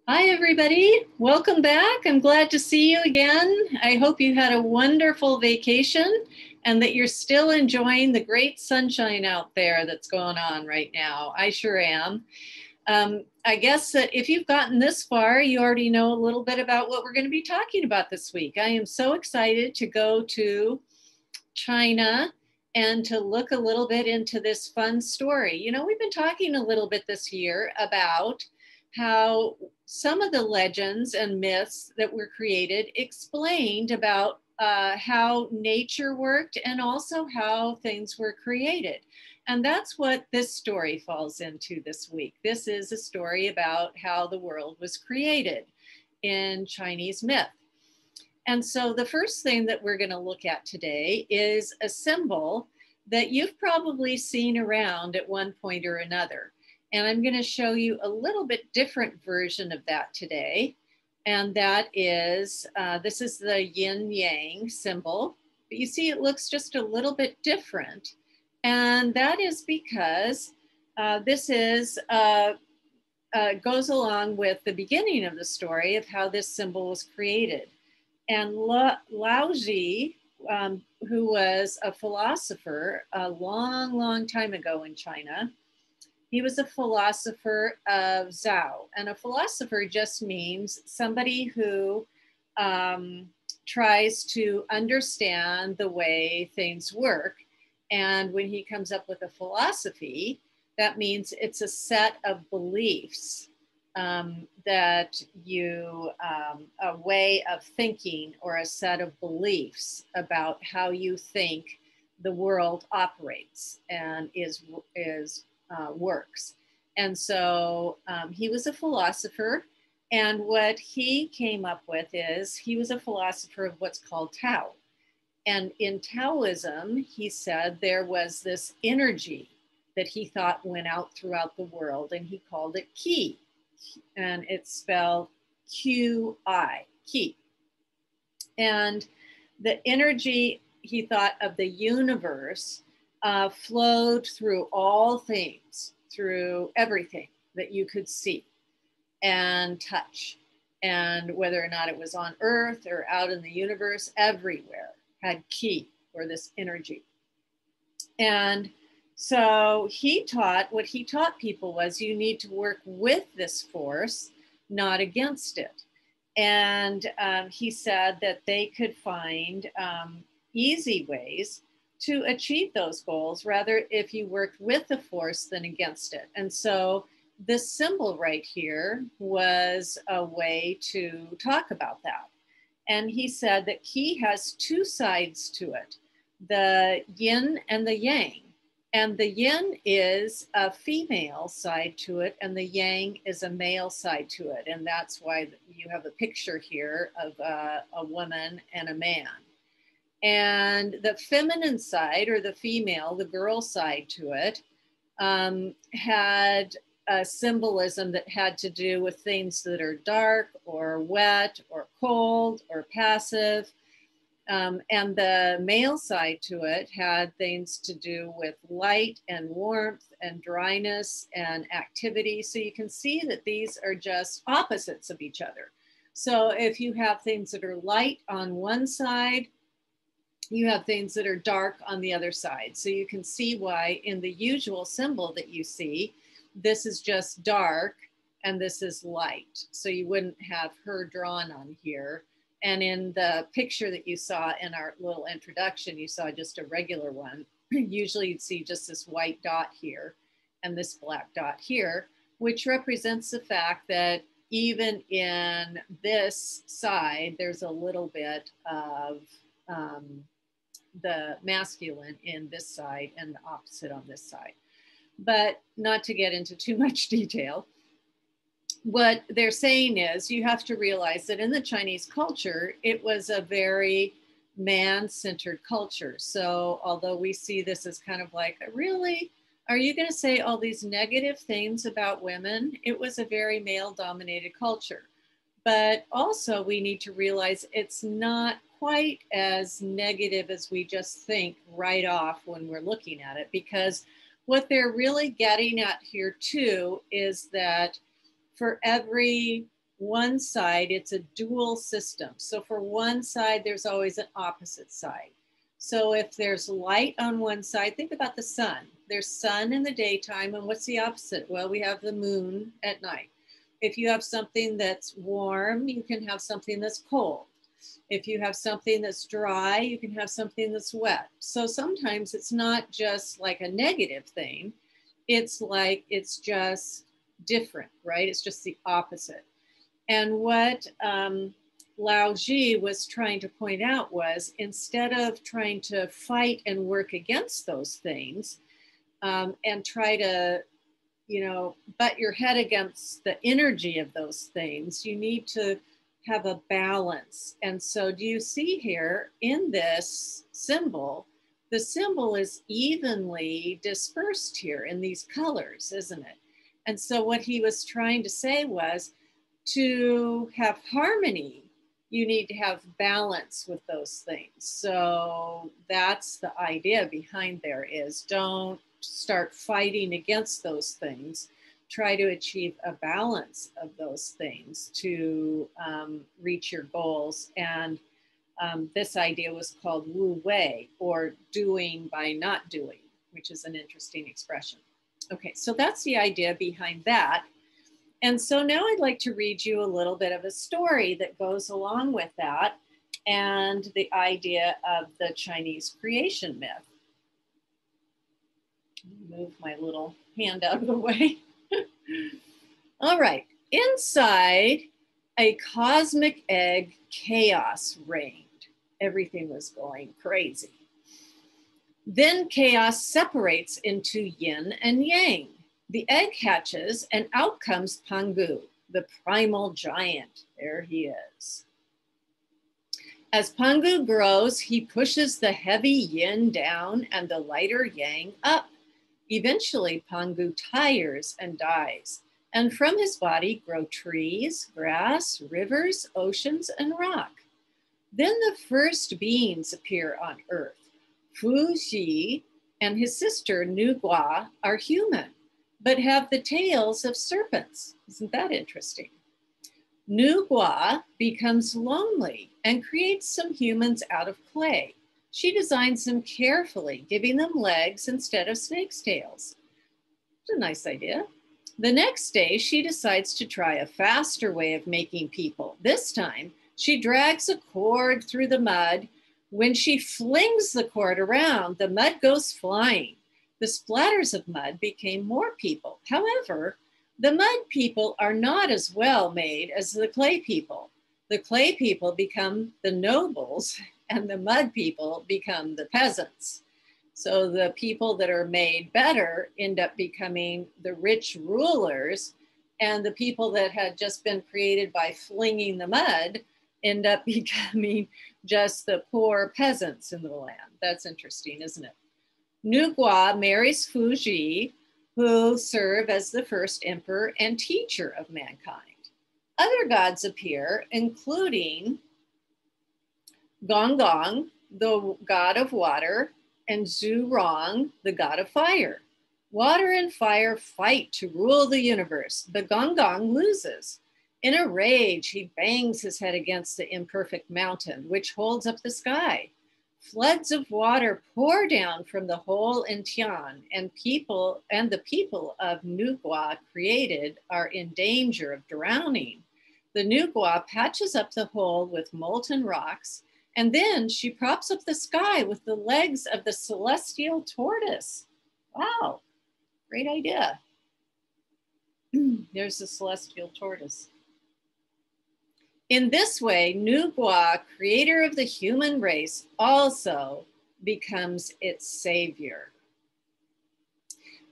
Hi, everybody. Welcome back. I'm glad to see you again. I hope you had a wonderful vacation and that you're still enjoying the great sunshine out there that's going on right now. I sure am. I guess that if you've gotten this far, you already know a little bit about what we're going to be talking about this week. I am so excited to go to China and to look a little bit into this fun story. You know, we've been talking a little bit this year about how some of the legends and myths that were created explained about how nature worked and also how things were created. And that's what this story falls into this week. This is a story about how the world was created in Chinese myth. And so the first thing that we're going to look at today is a symbol that you've probably seen around at one point or another. And I'm going to show you a little bit different version of that today. And that is, this is the yin yang symbol. But you see, it looks just a little bit different. And that is because this is goes along with the beginning of the story of how this symbol was created. And Laozi, who was a philosopher a long, long time ago in China, he was a philosopher of Zhao. And a philosopher just means somebody who tries to understand the way things work. And when he comes up with a philosophy, that means it's a set of beliefs that a way of thinking or a set of beliefs about how you think the world operates and works. And so he was a philosopher. And what he came up with is he was a philosopher of what's called Tao. And in Taoism, he said there was this energy that he thought went out throughout the world, and he called it Qi. And it's spelled Qi, Qi. And the energy, he thought, of the universe flowed through all things, through everything that you could see and touch. And whether or not it was on Earth or out in the universe, everywhere had Qi, or this energy. And so what he taught people was you need to work with this force, not against it. And he said that they could find easy ways to achieve those goals, rather if you worked with the force than against it. And so this symbol right here was a way to talk about that. And he said that Qi has two sides to it, the yin and the yang. And the yin is a female side to it, and the yang is a male side to it. And that's why you have a picture here of a woman and a man. And the feminine side, or the female, the girl side to it, had a symbolism that had to do with things that are dark or wet or cold or passive. And the male side to it had things to do with light and warmth and dryness and activity. So you can see that these are just opposites of each other. So if you have things that are light on one side, you have things that are dark on the other side. So you can see why in the usual symbol that you see, this is just dark and this is light. So you wouldn't have her drawn on here. And in the picture that you saw in our little introduction, you saw just a regular one. Usually you'd see just this white dot here and this black dot here, which represents the fact that even in this side, there's a little bit of the masculine in this side and the opposite on this side. But not to get into too much detail, what they're saying is you have to realize that in the Chinese culture, it was a very man-centered culture. So although we see this as kind of like, really, are you going to say all these negative things about women? It was a very male-dominated culture. But also we need to realize it's not quite as negative as we just think right off when we're looking at it, because what they're really getting at here too is that for every one side, it's a dual system. So for one side, there's always an opposite side. So if there's light on one side, think about the sun. There's sun in the daytime, and what's the opposite? Well, we have the moon at night. If you have something that's warm, you can have something that's cold. If you have something that's dry, you can have something that's wet. So sometimes it's not just like a negative thing. It's like, it's just different, right? It's just the opposite. And what Lao Ji was trying to point out was, instead of trying to fight and work against those things and try to, butt your head against the energy of those things, you need to have a balance. And so do you see here in this symbol, the symbol is evenly dispersed here in these colors, isn't it? And so what he was trying to say was, to have harmony, you need to have balance with those things. So that's the idea behind there, is don't start fighting against those things. Try to achieve a balance of those things to reach your goals. And this idea was called Wu Wei, or doing by not doing, which is an interesting expression. Okay, so that's the idea behind that. And so now I'd like to read you a little bit of a story that goes along with that and the idea of the Chinese creation myth. Move my little hand out of the way. All right, inside a cosmic egg, chaos reigned. Everything was going crazy. Then chaos separates into yin and yang. The egg hatches and out comes Pangu, the primal giant. There he is. As Pangu grows, he pushes the heavy yin down and the lighter yang up. Eventually, Pangu tires and dies, and from his body grow trees, grass, rivers, oceans, and rock. Then the first beings appear on earth. Fu Xi and his sister Nu Gua are human, but have the tails of serpents. Isn't that interesting? Nu Gua becomes lonely and creates some humans out of clay. She designs them carefully, giving them legs instead of snakes' tails. It's a nice idea. The next day, she decides to try a faster way of making people. This time, she drags a cord through the mud. When she flings the cord around, the mud goes flying. The splatters of mud became more people. However, the mud people are not as well made as the clay people. The clay people become the nobles and the mud people become the peasants. So the people that are made better end up becoming the rich rulers, and the people that had just been created by flinging the mud end up becoming just the poor peasants in the land. That's interesting, isn't it? Nu Gua marries Fu Xi, who serve as the first emperor and teacher of mankind. Other gods appear, including Gong Gong, the god of water, and Zhu Rong, the god of fire. Water and fire fight to rule the universe, but Gong Gong loses. In a rage, he bangs his head against the imperfect mountain, which holds up the sky. Floods of water pour down from the hole in Tian, and the people of Nu Gua created are in danger of drowning. The Nu Gua patches up the hole with molten rocks, and then she props up the sky with the legs of the celestial tortoise. Wow, great idea. There's the celestial tortoise. In this way, Nu Gua, creator of the human race, also becomes its savior.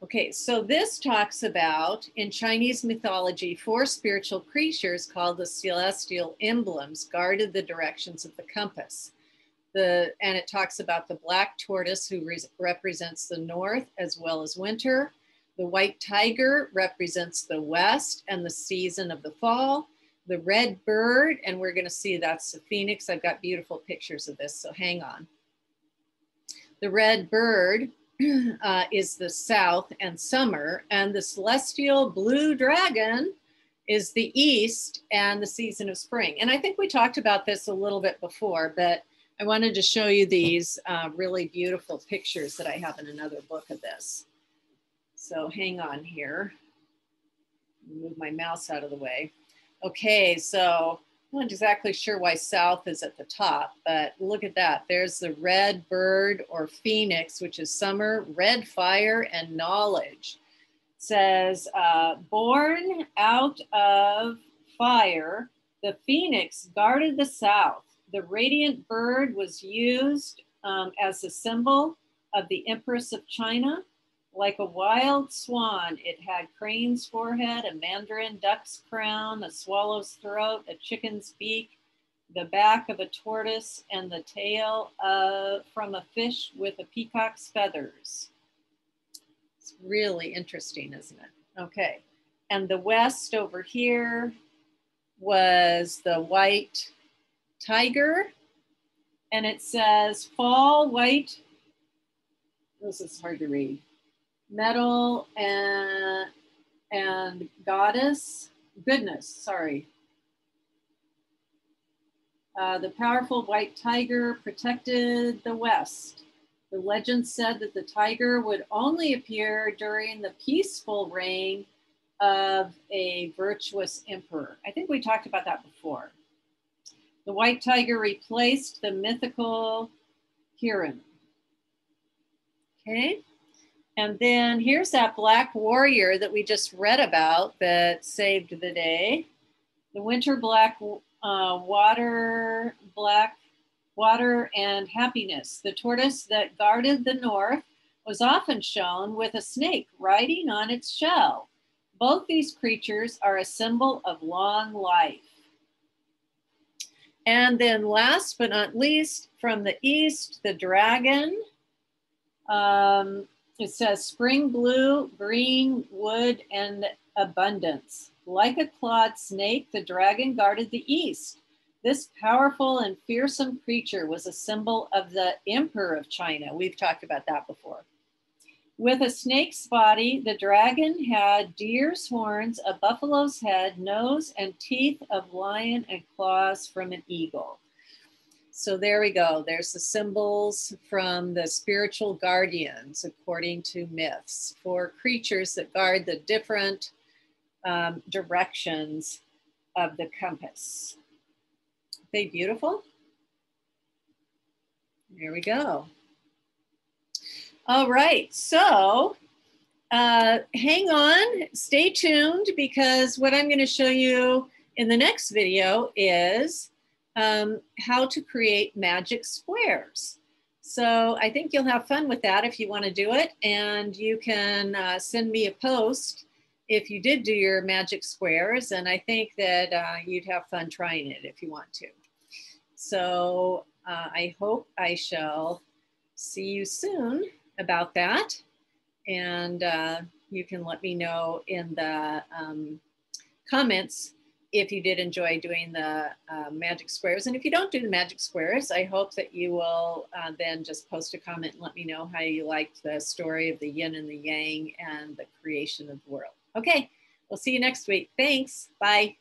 Okay, so this talks about, in Chinese mythology, 4 spiritual creatures called the celestial emblems guarded the directions of the compass. And it talks about the black tortoise, who represents the north as well as winter. The white tiger represents the west and the season of the fall. The red bird, and we're going to see that's the phoenix. I've got beautiful pictures of this, so hang on. The red bird is the south and summer, and the celestial blue dragon is the east and the season of spring. And I think we talked about this a little bit before, but I wanted to show you these really beautiful pictures that I have in another book of this. So hang on here. Move my mouse out of the way. Okay, so I'm not exactly sure why south is at the top, but look at that. There's the red bird or phoenix, which is summer, red fire, and knowledge. It says, born out of fire, the phoenix guarded the south. The radiant bird was used as a symbol of the Empress of China. Like a wild swan, it had crane's forehead, a mandarin duck's crown, a swallow's throat, a chicken's beak, the back of a tortoise, and the tail from a fish with a peacock's feathers. It's really interesting, isn't it? Okay, and the west over here was the white tiger, and it says fall white, this is hard to read, metal and goodness, sorry. The powerful white tiger protected the West. The legend said that the tiger would only appear during the peaceful reign of a virtuous emperor. I think we talked about that before. The white tiger replaced the mythical heron. Okay. And then here's that black warrior that we just read about that saved the day. The winter black water and happiness. The tortoise that guarded the north was often shown with a snake riding on its shell. Both these creatures are a symbol of long life. And then last but not least, from the east, the dragon. It says spring blue, green, wood, and abundance. Like a clawed snake, the dragon guarded the east. This powerful and fearsome creature was a symbol of the Emperor of China. We've talked about that before. With a snake's body, the dragon had deer's horns, a buffalo's head, nose, and teeth of lion, and claws from an eagle. So there we go. There's the symbols from the spiritual guardians, according to myths, for creatures that guard the different directions of the compass. Are they beautiful? There we go. All right, so hang on, stay tuned, because what I'm going to show you in the next video is how to create magic squares. So I think you'll have fun with that if you want to do it, and you can send me a post if you did do your magic squares, and I think that you'd have fun trying it if you want to. So I hope I shall see you soon about that, and you can let me know in the comments if you did enjoy doing the magic squares. And if you don't do the magic squares, I hope that you will then just post a comment and let me know how you liked the story of the yin and the yang and the creation of the world. Okay, we'll see you next week. Thanks, bye.